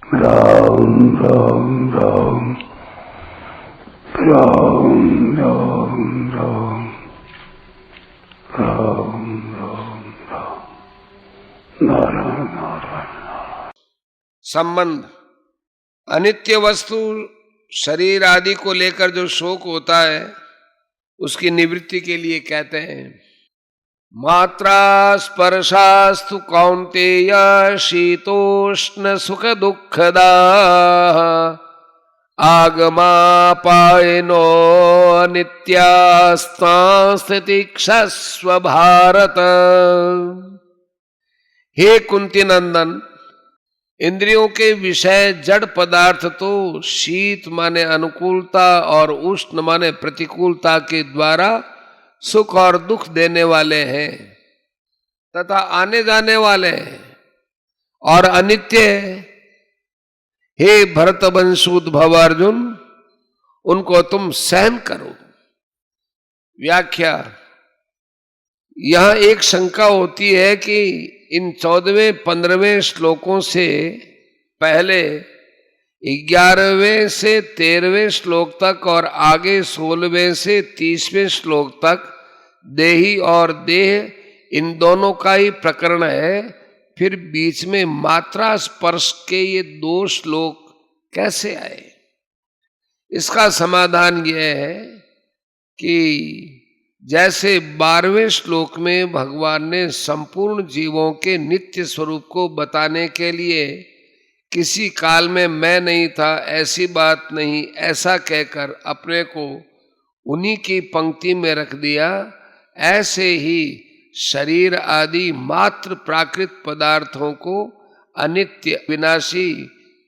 राम राम राम राम राम राम राम राम राम नारायण नारायण। संबंध अनित्य वस्तु शरीर आदि को लेकर जो शोक होता है उसकी निवृत्ति के लिए कहते हैं मात्रा स्पर्शास्तु कौन्तेय शीतोष्ण सुख दुःखदा आगमापायनो नित्यास्तास्तितिक्षस्व भारत। हे कुंती नंदन, इंद्रियों के विषय जड़ पदार्थ तो शीत माने अनुकूलता और उष्ण माने प्रतिकूलता के द्वारा सुख और दुख देने वाले हैं तथा आने जाने वाले हैं और अनित्य है। हे भरतवंशोद्भव अर्जुन, उनको तुम सहन करो। व्याख्या। यहां एक शंका होती है कि इन 14वें 15वें श्लोकों से पहले 11वें से 13वें श्लोक तक और आगे 16वें से 30वें श्लोक तक देही और देह इन दोनों का ही प्रकरण है, फिर बीच में मात्रा स्पर्श के ये 2 श्लोक कैसे आए? इसका समाधान यह है कि जैसे 12वें श्लोक में भगवान ने संपूर्ण जीवों के नित्य स्वरूप को बताने के लिए किसी काल में मैं नहीं था, ऐसी बात नहीं, ऐसा कहकर अपने को उन्हीं की पंक्ति में रख दिया, ऐसे ही शरीर आदि मात्र प्राकृत पदार्थों को अनित्य, विनाशी,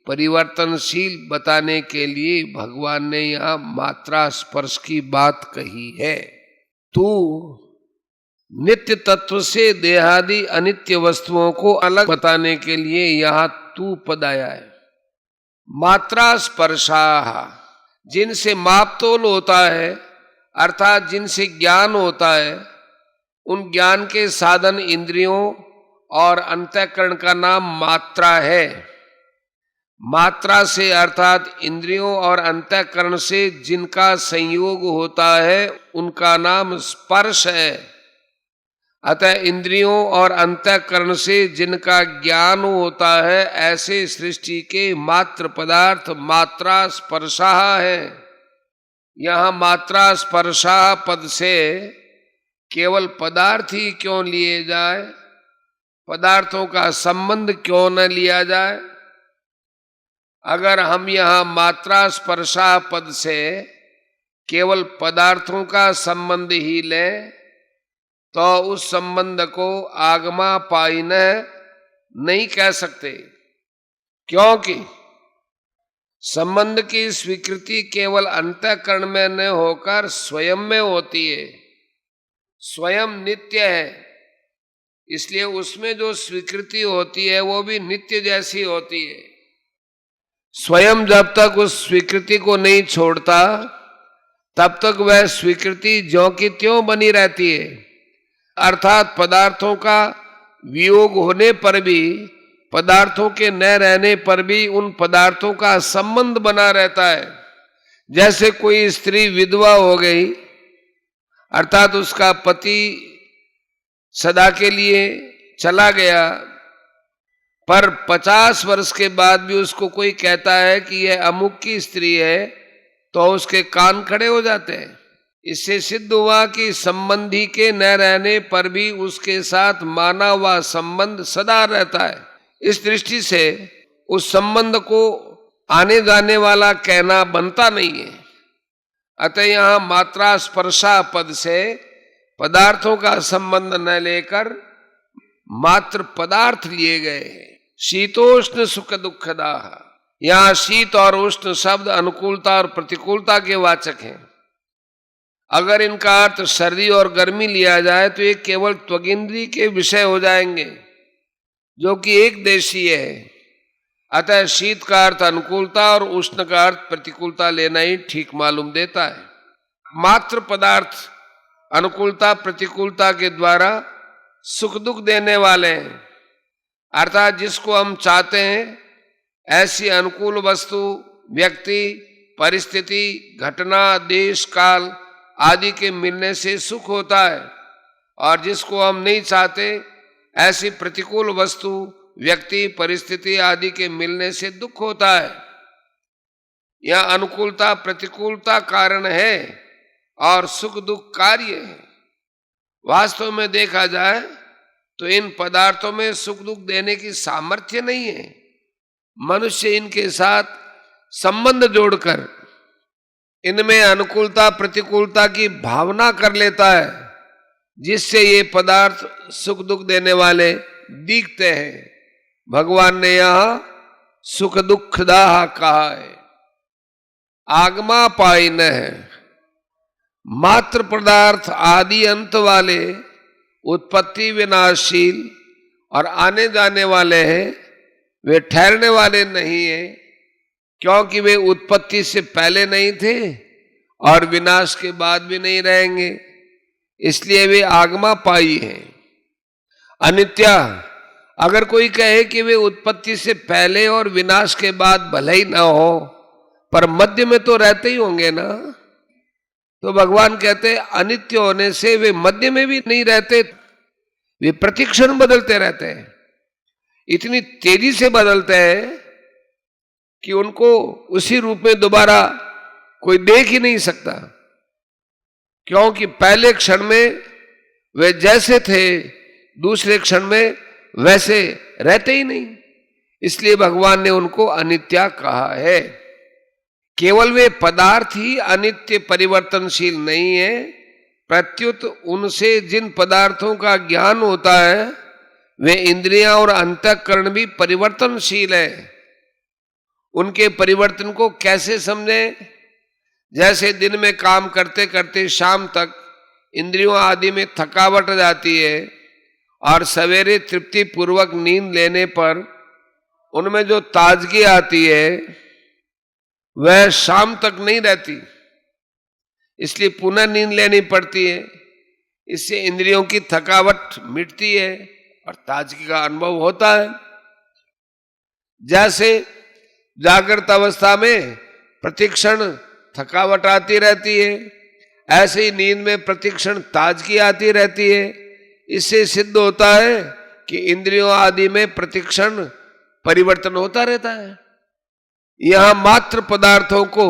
परिवर्तनशील बताने के लिए भगवान ने यहाँ मात्रा स्पर्श की बात कही है। तू नित्य तत्व से देहादि अनित्य वस्तुओं को अलग बताने के लिए यहाँ तू पद आया है। मात्रा स्पर्शाः, जिनसे माप तोल होता है अर्थात जिनसे ज्ञान होता है, उन ज्ञान के साधन इंद्रियों और अंतःकरण का नाम मात्रा है। मात्रा से अर्थात इंद्रियों और अंतःकरण से जिनका संयोग होता है उनका नाम स्पर्श है। अतः इंद्रियों और अंतःकरण से जिनका ज्ञान होता है ऐसे सृष्टि के मात्र पदार्थ मात्रा स्पर्शाः है। यहाँ मात्रा स्पर्शाः पद से केवल पदार्थ ही क्यों लिए जाए, पदार्थों का संबंध क्यों न लिया जाए? अगर हम यहाँ मात्रा स्पर्शाः पद से केवल पदार्थों का संबंध ही लें तो उस संबंध को आगमापायिन नहीं कह सकते, क्योंकि संबंध की स्वीकृति केवल अंतःकरण में न होकर स्वयं में होती है। स्वयं नित्य है, इसलिए उसमें जो स्वीकृति होती है वो भी नित्य जैसी होती है। स्वयं जब तक उस स्वीकृति को नहीं छोड़ता तब तक वह स्वीकृति ज्यों की त्यों बनी रहती है। अर्थात पदार्थों का वियोग होने पर भी, पदार्थों के न रहने पर भी उन पदार्थों का संबंध बना रहता है। जैसे कोई स्त्री विधवा हो गई अर्थात उसका पति सदा के लिए चला गया, पर 50 वर्ष के बाद भी उसको कोई कहता है कि यह अमुक की स्त्री है तो उसके कान खड़े हो जाते हैं। इससे सिद्ध हुआ कि संबंधी के न रहने पर भी उसके साथ माना हुआ संबंध सदा रहता है। इस दृष्टि से उस संबंध को आने जाने वाला कहना बनता नहीं है। अतः यहाँ मात्रा स्पर्शा पद से पदार्थों का संबंध न लेकर मात्र पदार्थ लिए गए हैं। शीतोष्ण सुख दुःखदाः, यहाँ शीत और उष्ण शब्द अनुकूलता और प्रतिकूलता के वाचक हैं। अगर इनका अर्थ सर्दी और गर्मी लिया जाए तो ये केवल त्वगिंद्री के विषय हो जाएंगे जो कि एक देशीय है। अतः शीत का अर्थ अनुकूलता और उष्ण का अर्थ प्रतिकूलता लेना ही ठीक मालूम देता है। मात्र पदार्थ अनुकूलता प्रतिकूलता के द्वारा सुख दुख देने वाले हैं, अर्थात जिसको हम चाहते हैं ऐसी अनुकूल वस्तु, व्यक्ति, परिस्थिति, घटना, देश, काल आदि के मिलने से सुख होता है, और जिसको हम नहीं चाहते ऐसी प्रतिकूल वस्तु, व्यक्ति, परिस्थिति आदि के मिलने से दुख होता है। यह अनुकूलता प्रतिकूलता कारण है और सुख दुख कार्य है। वास्तव में देखा जाए तो इन पदार्थों में सुख दुख देने की सामर्थ्य नहीं है। मनुष्य इनके साथ संबंध जोड़कर इनमें अनुकूलता प्रतिकूलता की भावना कर लेता है, जिससे ये पदार्थ सुख दुख देने वाले दिखते हैं। भगवान ने यहां सुख दुखदाह कहा है। आगमा पाइन है, मात्र पदार्थ आदि अंत वाले, उत्पत्ति विनाशशील और आने जाने वाले हैं। वे ठहरने वाले नहीं है, क्योंकि वे उत्पत्ति से पहले नहीं थे और विनाश के बाद भी नहीं रहेंगे, इसलिए वे आगमा पाई हैं। अनित्या, अगर कोई कहे कि वे उत्पत्ति से पहले और विनाश के बाद भले ही ना हो पर मध्य में तो रहते ही होंगे ना, तो भगवान कहते हैं अनित्य होने से वे मध्य में भी नहीं रहते, वे प्रतिक्षण बदलते रहते हैं। इतनी तेजी से बदलते हैं कि उनको उसी रूप में दोबारा कोई देख ही नहीं सकता, क्योंकि पहले क्षण में वे जैसे थे दूसरे क्षण में वैसे रहते ही नहीं। इसलिए भगवान ने उनको अनित्य कहा है। केवल वे पदार्थ ही अनित्य परिवर्तनशील नहीं है, प्रत्युत उनसे जिन पदार्थों का ज्ञान होता है वे इंद्रियां और अंतःकरण भी परिवर्तनशील है। उनके परिवर्तन को कैसे समझें? जैसे दिन में काम करते करते शाम तक इंद्रियों आदि में थकावट जाती है और सवेरे तृप्ति पूर्वक नींद लेने पर उनमें जो ताजगी आती है वह शाम तक नहीं रहती, इसलिए पुनः नींद लेनी पड़ती है। इससे इंद्रियों की थकावट मिटती है और ताजगी का अनुभव होता है। जैसे जागृत अवस्था में प्रतिक्षण थकावट आती रहती है, ऐसे ही नींद में प्रतिक्षण ताजगी आती रहती है। इससे सिद्ध होता है कि इंद्रियों आदि में प्रतिक्षण परिवर्तन होता रहता है। यहां मात्र पदार्थों को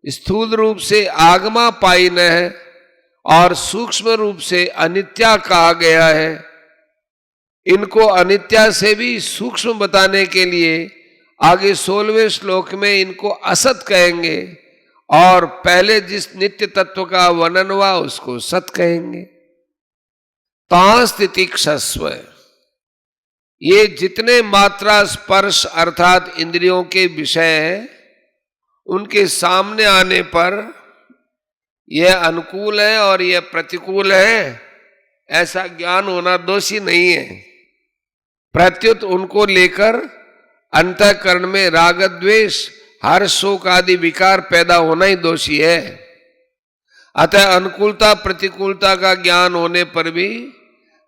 स्थूल रूप से आगमा पाइन है और सूक्ष्म रूप से अनित्या कहा गया है। इनको अनित्या से भी सूक्ष्म बताने के लिए आगे 16वें श्लोक में इनको असत कहेंगे और पहले जिस नित्य तत्व का वर्णन हुआ उसको सत कहेंगे। तांस्तितिक्षस्व, ये जितने मात्रा स्पर्श अर्थात इंद्रियों के विषय हैं उनके सामने आने पर यह अनुकूल है और यह प्रतिकूल है ऐसा ज्ञान होना दोषी नहीं है। प्रत्युत उनको लेकर अंतःकरण में राग द्वेष हर्ष शोक आदि विकार पैदा होना ही दोषी है। अतः अनुकूलता प्रतिकूलता का ज्ञान होने पर भी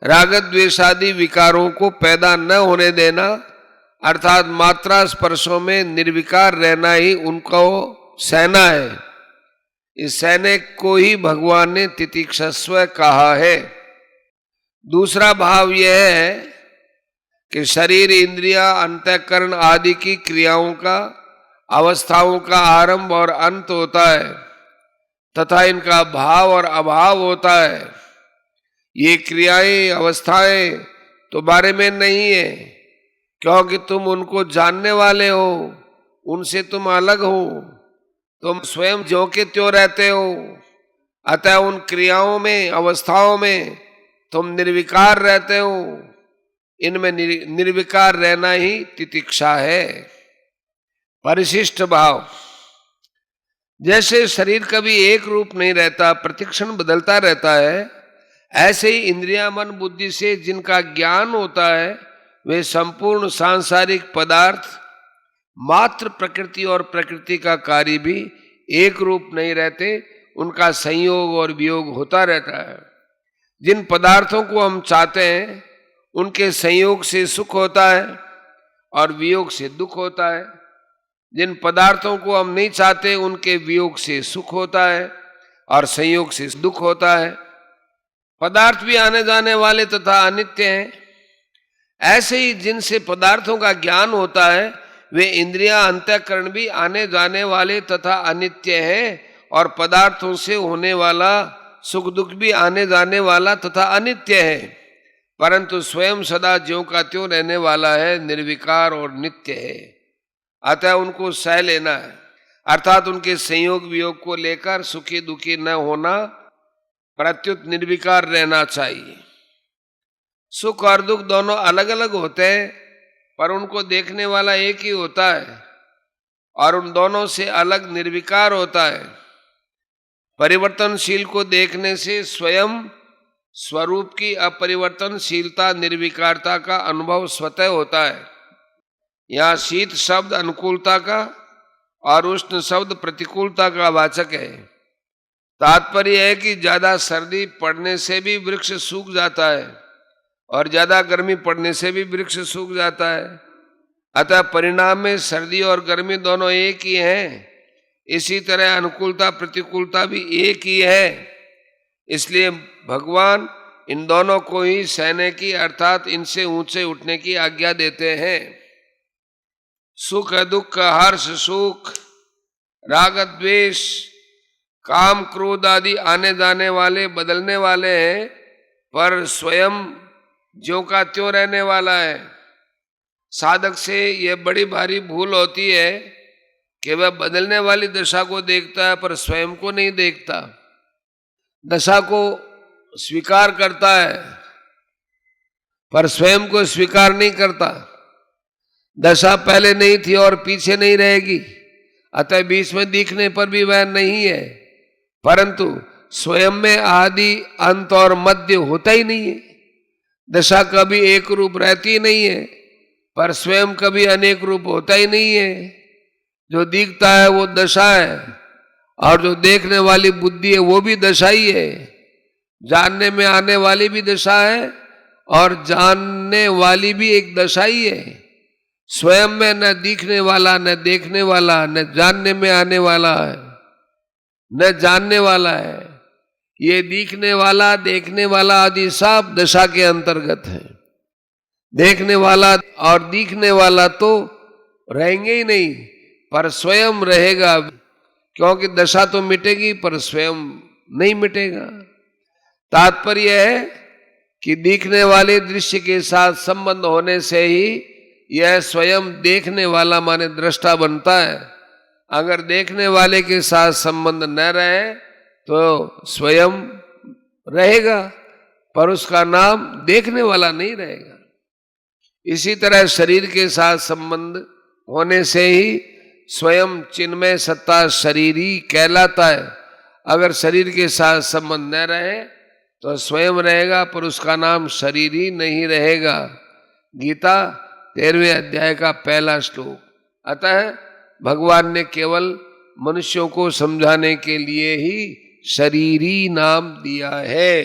राग द्वेष आदि विकारों को पैदा न होने देना अर्थात मात्रा स्पर्शों में निर्विकार रहना ही उनको सहना है। इस सहने को ही भगवान ने तितिक्षस्व कहा है। दूसरा भाव यह है कि शरीर इंद्रिया अंतःकरण आदि की क्रियाओं का अवस्थाओं का आरंभ और अंत होता है तथा इनका भाव और अभाव होता है। ये क्रियाएं अवस्थाएं तो बारे में नहीं है, क्योंकि तुम उनको जानने वाले हो, उनसे तुम अलग हो, तुम स्वयं जो के त्यों रहते हो। अतः उन क्रियाओं में अवस्थाओं में तुम निर्विकार रहते हो। इनमें निर्विकार रहना ही तितिक्षा है। परिशिष्ट भाव, जैसे शरीर कभी एक रूप नहीं रहता, प्रतिक्षण बदलता रहता है, ऐसे ही इंद्रिया मन बुद्धि से जिनका ज्ञान होता है वे संपूर्ण सांसारिक पदार्थ मात्र प्रकृति और प्रकृति का कार्य भी एक रूप नहीं रहते, उनका संयोग और वियोग होता रहता है। जिन पदार्थों को हम चाहते हैं उनके संयोग से सुख होता है और वियोग से दुख होता है। जिन पदार्थों को हम नहीं चाहते उनके वियोग से सुख होता है और संयोग से दुख होता है। पदार्थ भी आने जाने वाले तथा अनित्य हैं। ऐसे ही जिनसे पदार्थों का ज्ञान होता है वे इंद्रियां अंतःकरण भी आने जाने वाले तथा अनित्य हैं और पदार्थों से होने वाला सुख दुख भी आने जाने वाला तथा अनित्य है, परंतु स्वयं सदा ज्यों का त्यों रहने वाला है, निर्विकार और नित्य है। अतः उनको सह लेना है, अर्थात उनके संयोग वियोग को लेकर सुखी दुखी न होना, प्रत्युत निर्विकार रहना चाहिए। सुख और दुख दोनों अलग अलग होते हैं, पर उनको देखने वाला एक ही होता है और उन दोनों से अलग निर्विकार होता है। परिवर्तनशील को देखने से स्वयं स्वरूप की अपरिवर्तनशीलता निर्विकारता का अनुभव स्वतः होता है। यहाँ शीत शब्द अनुकूलता का और उष्ण शब्द प्रतिकूलता का वाचक है। तात्पर्य है कि ज्यादा सर्दी पड़ने से भी वृक्ष सूख जाता है और ज्यादा गर्मी पड़ने से भी वृक्ष सूख जाता है। अतः परिणाम में सर्दी और गर्मी दोनों एक ही हैं। इसी तरह अनुकूलता प्रतिकूलता भी एक ही है। इसलिए भगवान इन दोनों को ही सहने की अर्थात इनसे ऊंचे उठने की आज्ञा देते हैं। सुख दुख हर्ष सुख राग द्वेष काम क्रोध आदि आने जाने वाले बदलने वाले हैं, पर स्वयं ज्यों का त्यों रहने वाला है। साधक से यह बड़ी भारी भूल होती है कि वह बदलने वाली दशा को देखता है पर स्वयं को नहीं देखता। दशा को स्वीकार करता है पर स्वयं को स्वीकार नहीं करता। दशा पहले नहीं थी और पीछे नहीं रहेगी, अतः बीच में दिखने पर भी वह नहीं है, परंतु स्वयं में आदि अंत और मध्य होता ही नहीं है। दशा कभी एक रूप रहती नहीं है, पर स्वयं कभी अनेक रूप होता ही नहीं है। जो दिखता है वो दशा है और जो देखने वाली बुद्धि है वो भी दशा ही है। जानने में आने वाली भी दशा है और जानने वाली भी एक दशा ही है। स्वयं में न दिखने वाला न देखने वाला न जानने में आने वाला है न जानने वाला है। ये दिखने वाला देखने वाला आदि सब दशा के अंतर्गत है। देखने वाला और दिखने वाला तो रहेंगे ही नहीं, पर स्वयं रहेगा, क्योंकि दशा तो मिटेगी पर स्वयं नहीं मिटेगा। तात्पर्य है कि दिखने वाले दृश्य के साथ संबंध होने से ही यह स्वयं देखने वाला माने दृष्टा बनता है। अगर देखने वाले के साथ संबंध न रहे तो स्वयं रहेगा पर उसका नाम देखने वाला नहीं रहेगा। इसी तरह शरीर के साथ संबंध होने से ही स्वयं चिन्मय सत्ता शरीरी कहलाता है। अगर शरीर के साथ संबंध न रहे तो स्वयं रहेगा पर उसका नाम शरीरी नहीं रहेगा। गीता 13वें अध्याय का पहला श्लोक। अतः भगवान ने केवल मनुष्यों को समझाने के लिए ही शरीरी नाम दिया है।